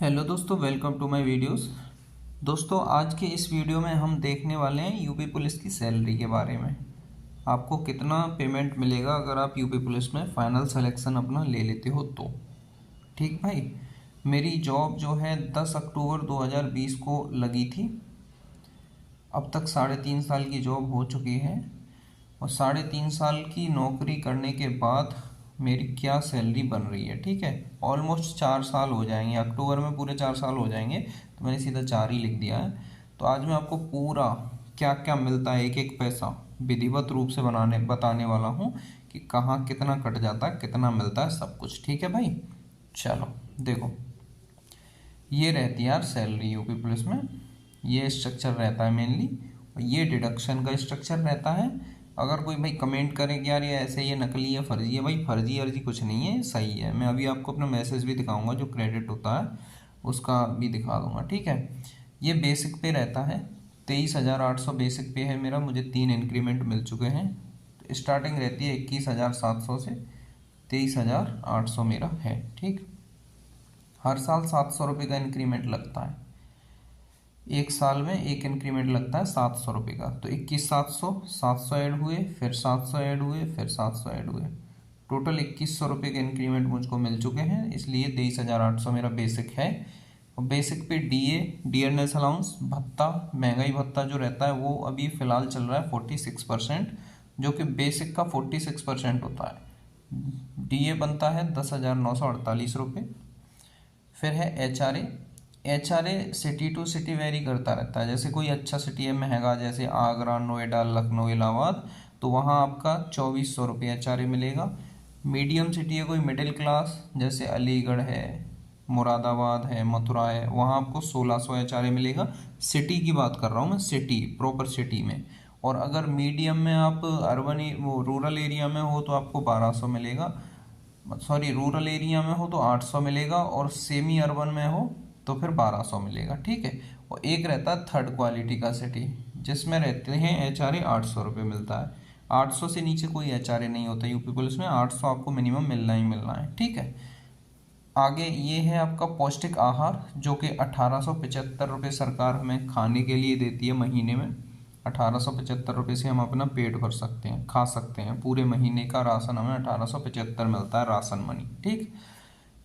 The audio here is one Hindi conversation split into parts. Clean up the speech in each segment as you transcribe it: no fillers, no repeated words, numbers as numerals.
हेलो दोस्तों, वेलकम टू माय वीडियोस। दोस्तों, आज के इस वीडियो में हम देखने वाले हैं यूपी पुलिस की सैलरी के बारे में। आपको कितना पेमेंट मिलेगा अगर आप यूपी पुलिस में फाइनल सिलेक्शन अपना ले लेते हो तो। ठीक भाई, मेरी जॉब जो है 10 अक्टूबर 2020 को लगी थी। अब तक 3.5 साल की जॉब हो चुकी है और 3.5 साल की नौकरी करने के बाद मेरी क्या सैलरी बन रही है। ठीक है, ऑलमोस्ट 4 साल हो जाएंगे, अक्टूबर में पूरे 4 साल हो जाएंगे, तो मैंने सीधा 4 ही लिख दिया है। तो आज मैं आपको पूरा क्या क्या मिलता है, एक एक पैसा विधिवत रूप से बताने वाला हूँ कि कहाँ कितना कट जाता है, कितना मिलता है, सब कुछ। ठीक है भाई, चलो देखो। ये रहती है यार सैलरी यूपी पुलिस में, ये स्ट्रक्चर रहता है मेनली, और ये डिडक्शन का स्ट्रक्चर रहता है। अगर कोई भाई कमेंट करे कि यार ये ऐसे, ये नकली है, फर्जी है, भाई फर्जी अर्जी कुछ नहीं है, सही है। मैं अभी आपको अपना मैसेज भी दिखाऊंगा, जो क्रेडिट होता है उसका भी दिखा दूंगा। ठीक है, ये बेसिक पे रहता है, 23,800 बेसिक पे है मेरा। मुझे 3 इंक्रीमेंट मिल चुके हैं। तो स्टार्टिंग रहती है 21,700 से, 23,800 मेरा है। ठीक, हर साल 700 रुपये का इंक्रीमेंट लगता है। एक साल में एक इंक्रीमेंट लगता है 700 रुपये का। तो 21,700, 700 ऐड हुए, फिर 700 ऐड हुए, फिर 700 ऐड हुए, टोटल 2100 रुपये के इंक्रीमेंट मुझको मिल चुके हैं। इसलिए 23,800 मेरा बेसिक है। और बेसिक पे डियरनेस अलाउंस भत्ता, महंगाई भत्ता जो रहता है वो अभी फ़िलहाल चल रहा है 46%, जो कि बेसिक का 46% होता है। डीए बनता है 10,948 रुपये। फिर है H R A city to city vary करता रहता है। जैसे कोई अच्छा सिटी है महंगा, जैसे आगरा, नोएडा, लखनऊ, इलाहाबाद, तो वहाँ आपका 2,400 रुपये एच मिलेगा। मीडियम सिटी है कोई मिडिल क्लास, जैसे अलीगढ़ है, मुरादाबाद है, मथुरा है, वहाँ आपको 1,600 मिलेगा। सिटी की बात कर रहा हूँ मैं, सिटी प्रॉपर सिटी में। और अगर मीडियम में आप अर्बन वो रूरल एरिया में हो तो आपको 1,200 मिलेगा। सॉरी, रूरल एरिया में हो तो 800 मिलेगा, और सेमी अर्बन में हो तो फिर 1,200 मिलेगा। ठीक है, और एक रहता है थर्ड क्वालिटी का सिटी, जिसमें रहते हैं एच 800 रुपये मिलता है। 800 से नीचे कोई एच नहीं होता यूपी पुलिस में, 800 आपको मिनिमम मिलना ही मिलना है। ठीक है, आगे ये है आपका पौष्टिक आहार, जो कि 1,875 रुपये सरकार हमें खाने के लिए देती है महीने में। 1,875 रुपये से हम अपना पेट भर सकते हैं, खा सकते हैं। पूरे महीने का राशन हमें 1,875 मिलता है, राशन मनी। ठीक,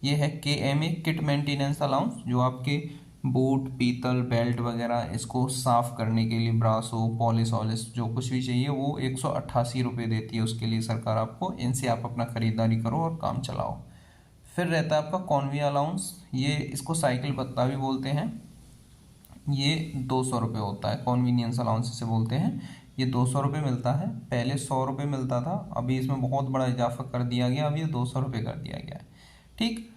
ये है KMA किट मेंटेनेंस अलाउंस, जो आपके बूट, पीतल, बेल्ट वगैरह इसको साफ करने के लिए, ब्रासो, पॉलिश वॉलिश जो कुछ भी चाहिए, वो 188 रुपये देती है उसके लिए सरकार आपको। इनसे आप अपना खरीदारी करो और काम चलाओ। फिर रहता है आपका कॉन्वी अलाउंस, ये इसको साइकिल भत्ता भी बोलते हैं। ये 200 रुपये होता है, कॉन्वीनियंस अलाउंस इसे बोलते हैं। ये 200 रुपये मिलता है, पहले 100 रुपये मिलता था, अभी इसमें बहुत बड़ा इजाफा कर दिया गया, अब ये 200 रुपये कर दिया गया है। ठीक,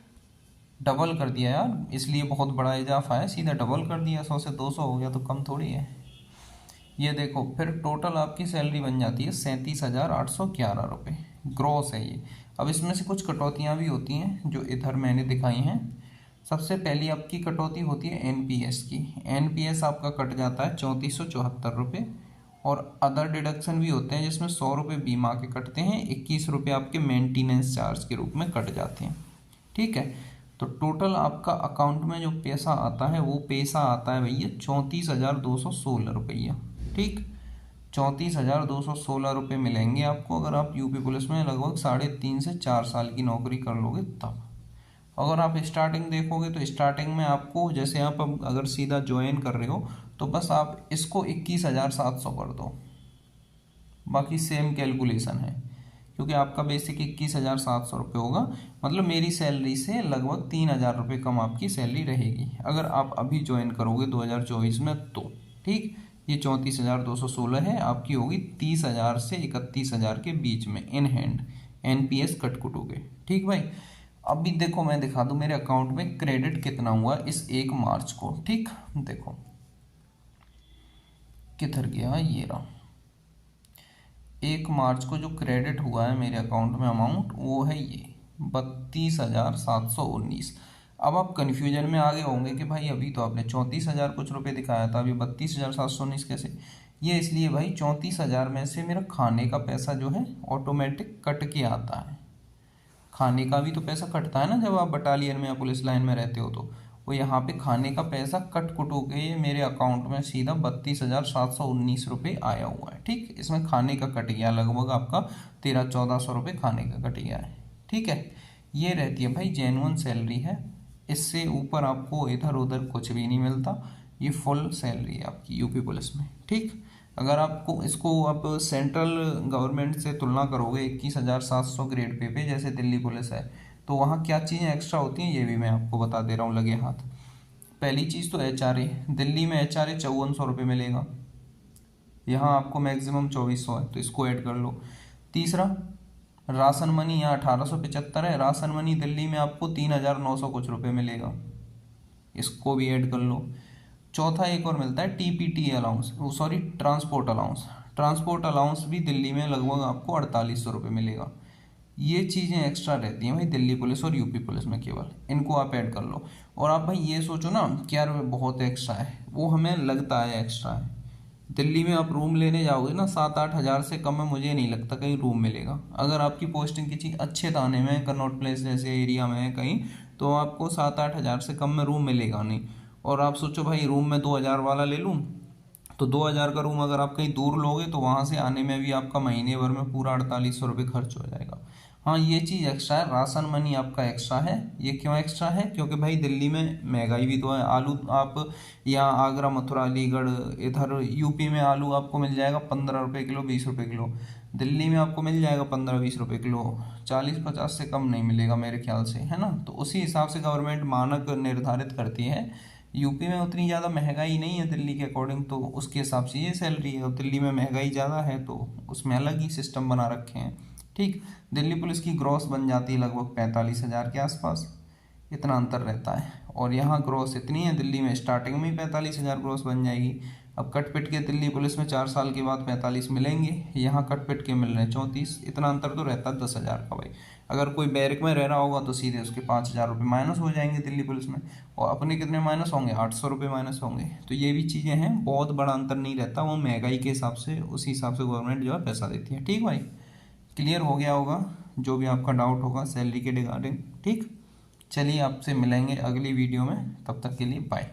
डबल कर दिया यार, इसलिए बहुत बड़ा इजाफा है, सीधा डबल कर दिया, 100 से 200 हो गया तो कम थोड़ी है। ये देखो, फिर टोटल आपकी सैलरी बन जाती है 37,811 रुपये, ग्रॉस है ये। अब इसमें से कुछ कटौतियाँ भी होती हैं जो इधर मैंने दिखाई हैं। सबसे पहली आपकी कटौती होती है एनपीएस की। एनपीएस आपका कट जाता है 3,474 रुपये। और अदर डिडक्शन भी होते हैं, जिसमें 100 रुपये बीमा के कटते हैं, 21 रुपये आपके मेंटेनेंस चार्ज के रूप में कट जाते हैं। ठीक है, तो टोटल आपका अकाउंट में जो पैसा आता है वो पैसा आता है भैया 34,216 रुपया। ठीक, 34,216 रुपये मिलेंगे आपको अगर आप यूपी पुलिस में लगभग 3.5 से 4 साल की नौकरी कर लोगे तब। अगर आप स्टार्टिंग देखोगे तो स्टार्टिंग में आपको, जैसे आप अब अगर सीधा ज्वाइन कर रहे हो तो बस आप इसको 21,700 कर दो, बाकी सेम कैलकुलेशन है, क्योंकि आपका बेसिक 21,700 रुपये होगा। मतलब मेरी सैलरी से लगभग 3,000 रुपये कम आपकी सैलरी रहेगी अगर आप अभी ज्वाइन करोगे 2024 में तो। ठीक, ये 34,216 है, आपकी होगी 30,000 से 31,000 के बीच में इन हैंड, एनपीएस कट कुटोगे। ठीक भाई, अभी देखो मैं दिखा दूं मेरे अकाउंट में क्रेडिट कितना हुआ इस 1 मार्च को। ठीक, देखो किधर गया, ये रहा। 1 मार्च को जो क्रेडिट हुआ है मेरे अकाउंट में अमाउंट, वो है ये 32,719। अब आप कन्फ्यूजन में आ गए होंगे कि भाई अभी तो आपने 34,000 कुछ रुपए दिखाया था, अभी 32,719 कैसे। ये इसलिए भाई 34,000 में से मेरा खाने का पैसा जो है ऑटोमेटिक कट के आता है। खाने का भी तो पैसा कटता है ना जब आप बटालियन में या पुलिस लाइन में रहते हो तो, वो यहाँ पे खाने का पैसा कट कुट हो के ये मेरे अकाउंट में सीधा 32,719 रुपये आया हुआ है। ठीक, इसमें खाने का कट गया लगभग आपका 1300-1400 रुपये खाने का कट गया है। ठीक है, ये रहती है भाई जेन्युइन सैलरी है, इससे ऊपर आपको इधर उधर कुछ भी नहीं मिलता, ये फुल सैलरी है आपकी यूपी पुलिस में। ठीक, अगर आपको इसको आप सेंट्रल गवर्नमेंट से तुलना करोगे 21,700 ग्रेड पे जैसे दिल्ली पुलिस है, तो वहाँ क्या चीज़ें एक्स्ट्रा होती हैं ये भी मैं आपको बता दे रहा हूँ लगे हाथ। पहली चीज़ तो HRA, दिल्ली में HRA 5400 रुपये मिलेगा, यहाँ आपको मैक्सिमम 2400 है, तो इसको ऐड कर लो। तीसरा, राशन मनी यहाँ 1875 है, राशन मनी दिल्ली में आपको 3900 कुछ रुपये मिलेगा, इसको भी ऐड कर लो। चौथा एक और मिलता है TPT allowance, sorry transport allowance, transport allowance भी दिल्ली में लगभग आपको 4800 रुपये मिलेगा। ये चीज़ें एक्स्ट्रा रहती हैं भाई दिल्ली पुलिस और यूपी पुलिस में, केवल इनको आप ऐड कर लो। और आप भाई ये सोचो ना कि यार बहुत एक्स्ट्रा है, वो हमें लगता है एक्स्ट्रा है। दिल्ली में आप रूम लेने जाओगे ना 7-8 हज़ार से कम में मुझे नहीं लगता कहीं रूम मिलेगा। अगर आपकी पोस्टिंग किसी अच्छे थाने में, कनॉट प्लेस जैसे एरिया में है कहीं, तो आपको 7-8 हज़ार से कम में रूम मिलेगा नहीं। और आप सोचो भाई रूम में 2000 वाला ले लूँ, तो 2000 का रूम अगर आप कहीं दूर लोगे तो वहाँ से आने में भी आपका महीने भर में पूरा 4800 रुपये खर्च हो जाएगा। हाँ, ये चीज़ एक्स्ट्रा है, राशन मनी आपका एक्स्ट्रा है। ये क्यों एक्स्ट्रा है? क्योंकि भाई दिल्ली में महंगाई भी तो है। आलू आप यहाँ आगरा, मथुरा, अलीगढ़, इधर यूपी में आलू आपको मिल जाएगा 15 रुपये किलो, 20 रुपये किलो। दिल्ली में आपको मिल जाएगा 15-20 रुपये किलो, 40-50 से कम नहीं मिलेगा मेरे ख्याल से, है ना। तो उसी हिसाब से गवर्नमेंट मानक निर्धारित करती है। यूपी में उतनी ज़्यादा महंगाई नहीं है दिल्ली के अकॉर्डिंग, तो उसके हिसाब से ये सैलरी है। और दिल्ली में महंगाई ज़्यादा है तो उसमें अलग ही सिस्टम बना रखे हैं। ठीक, दिल्ली पुलिस की ग्रॉस बन जाती है लगभग 45,000 के आसपास, इतना अंतर रहता है। और यहाँ ग्रॉस इतनी है, दिल्ली में स्टार्टिंग में ही 45,000 ग्रॉस बन जाएगी। अब कट पिट के दिल्ली पुलिस में 4 साल के बाद 45 मिलेंगे, यहाँ कट पिट के मिल रहे हैं 34, इतना अंतर तो रहता है 10,000 का भाई। अगर कोई बैरक में रह रहा होगा तो सीधे उसके 5,000 रुपये माइनस हो जाएंगे दिल्ली पुलिस में, और अपने कितने माइनस होंगे? 800 रुपये माइनस होंगे। तो ये भी चीज़ें हैं, बहुत बड़ा अंतर नहीं रहता, वो महंगाई के हिसाब से उसी हिसाब से गवर्नमेंट जो है पैसा देती है। ठीक भाई, क्लियर हो गया होगा जो भी आपका डाउट होगा सैलरी के रिगार्डिंग। ठीक, चलिए आपसे मिलेंगे अगली वीडियो में, तब तक के लिए बाय।